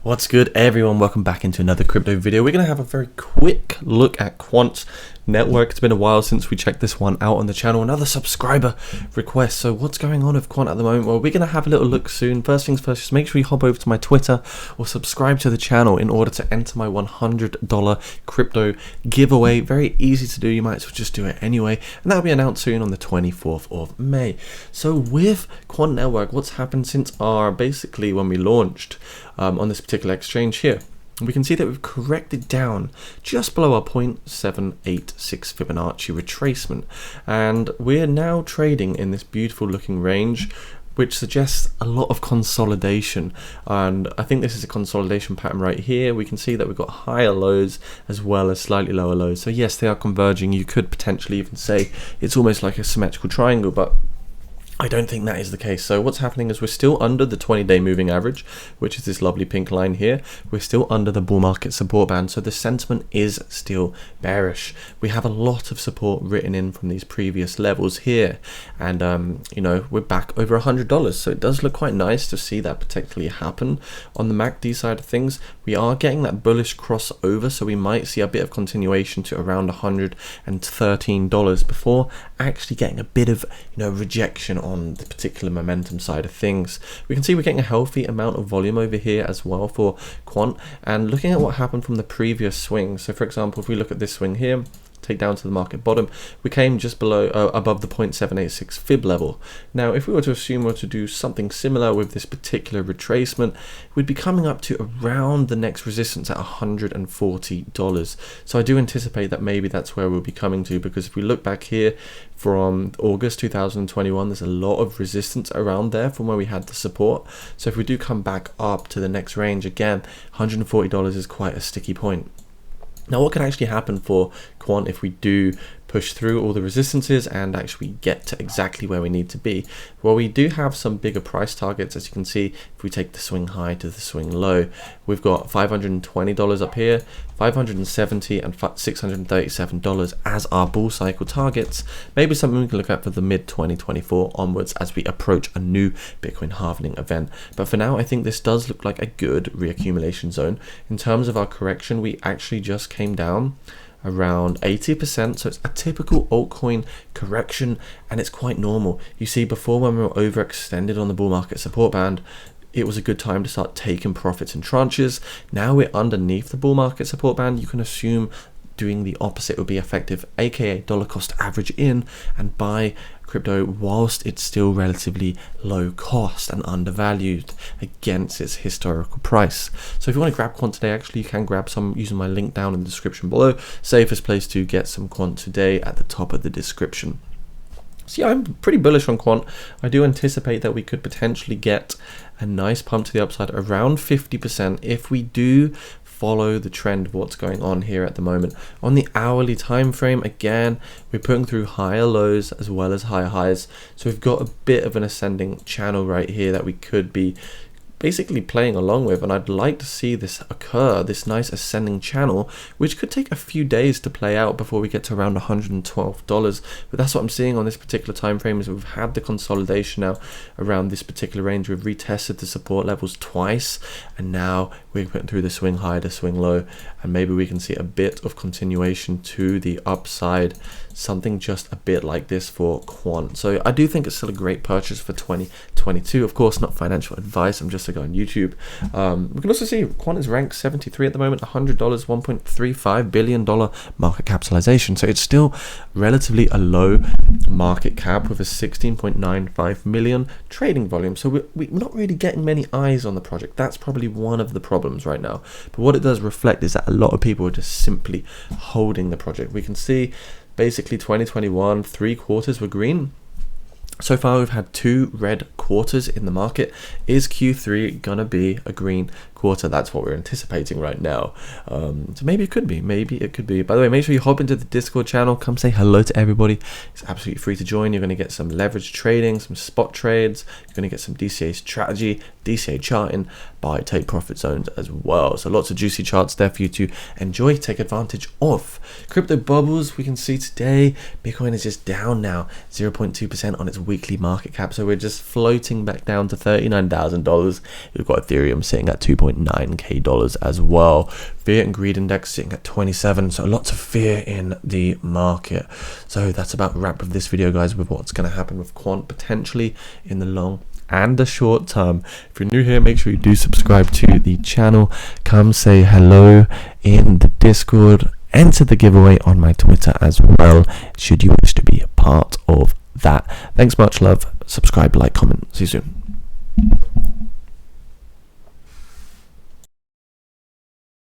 What's good, everyone? Welcome back into another crypto video. We're going to have a very quick look at Quant network. It's been a while since we checked this one out on the channel. Another subscriber request. So what's going on with Quant at the moment? Well, we're going to have a little look soon. First things first, just make sure you hop over to my Twitter or subscribe to the channel in order to enter my $100 crypto giveaway. Very easy to do. You might as well just do it anyway. And that'll be announced soon on the 24th of May. So with Quant network, what's happened since basically when we launched on this particular exchange here? We can see that we've corrected down just below our 0.786 Fibonacci retracement, and we're now trading in this beautiful looking range, which suggests a lot of consolidation. And I think this is a consolidation pattern right here. We can see that we've got higher lows as well as slightly lower lows. So yes, they are converging. You could potentially even say it's almost like a symmetrical triangle, but I don't think that is the case. So what's happening is we're still under the 20-day moving average, which is this lovely pink line here. We're still under the bull market support band, so the sentiment is still bearish. We have a lot of support written in from these previous levels here, and you know, we're back over $100, so it does look quite nice to see that particularly happen. On the MACD side of things, we are getting that bullish crossover, so we might see a bit of continuation to around $113 before actually getting a bit of rejection on the particular momentum side of things. We can see we're getting a healthy amount of volume over here as well for Quant, and looking at what happened from the previous swing. So for example, if we look at this swing here, take down to the market bottom, we came just below above the 0.786 fib level. Now if we were to assume we were to do something similar with this particular retracement, we'd be coming up to around the next resistance at $140. So I do anticipate that maybe that's where we'll be coming to, because if we look back here from August 2021, there's a lot of resistance around there from where we had the support. So if we do come back up to the next range again, $140 is quite a sticky point. Now what can actually happen for Quant if we do push through all the resistances and actually get to exactly where we need to be? Well, we do have some bigger price targets. As you can see, if we take the swing high to the swing low, we've got $520 up here, $570 and $637 as our bull cycle targets. Maybe something we can look at for the mid 2024 onwards as we approach a new Bitcoin halving event. But for now, I think this does look like a good reaccumulation zone. In terms of our correction, we actually just came down around 80%, so it's a typical altcoin correction, and it's quite normal. You see, before, when we were overextended on the bull market support band, it was a good time to start taking profits in tranches. Now we're underneath the bull market support band. You can assume doing the opposite would be effective, aka dollar cost average in and buy crypto whilst it's still relatively low cost and undervalued against its historical price. So if you want to grab Quant today, actually you can grab some using my link down in the description below. Safest place to get some Quant today at the top of the description. So yeah, I'm pretty bullish on Quant. I do anticipate that we could potentially get a nice pump to the upside around 50% if we do follow the trend of what's going on here at the moment. On the hourly time frame, again, we're putting through higher lows as well as higher highs, so we've got a bit of an ascending channel right here that we could be basically playing along with, and I'd like to see this occur, this nice ascending channel, which could take a few days to play out before we get to around $112. But that's what I'm seeing on this particular time frame, is we've had the consolidation now around this particular range. We've retested the support levels twice, and now we're putting through the swing high to swing low, and maybe we can see a bit of continuation to the upside, something just a bit like this for Quant. So I do think it's still a great purchase for 2022. Of course, not financial advice, I'm just a guy on YouTube. We can also see Quant is ranked 73 at the moment, $100, $1.35 billion market capitalization. So it's still relatively a low market cap with a 16.95 million trading volume. So we're not really getting many eyes on the project. That's probably one of the problems right now. But what it does reflect is that a lot of people are just simply holding the project. We can see basically 2021, 3 quarters were green. So far we've had 2 red quarters in the market. Is Q3 gonna be a green quarter? That's what we're anticipating right now. So maybe it could be, By the way, make sure you hop into the Discord channel, come say hello to everybody. It's absolutely free to join. You're going to get some leverage trading, some spot trades, you're going to get some DCA strategy, DCA charting, buy, take profit zones as well. So lots of juicy charts there for you to enjoy, take advantage of. Crypto bubbles, we can see today Bitcoin is just down now 0.2% on its weekly market cap, so we're just floating back down to $39,000. We've got Ethereum sitting at 2.8 $1.9k as well. Fear and greed index sitting at 27, so lots of fear in the market. So that's about a wrap of this video, guys, with what's going to happen with Quant potentially in the long and the short term. If you're new here, make sure you do subscribe to the channel. Come say hello in the Discord. Enter the giveaway on my Twitter as well, should you wish to be a part of that. Thanks much, love. Subscribe, like, comment. See you soon.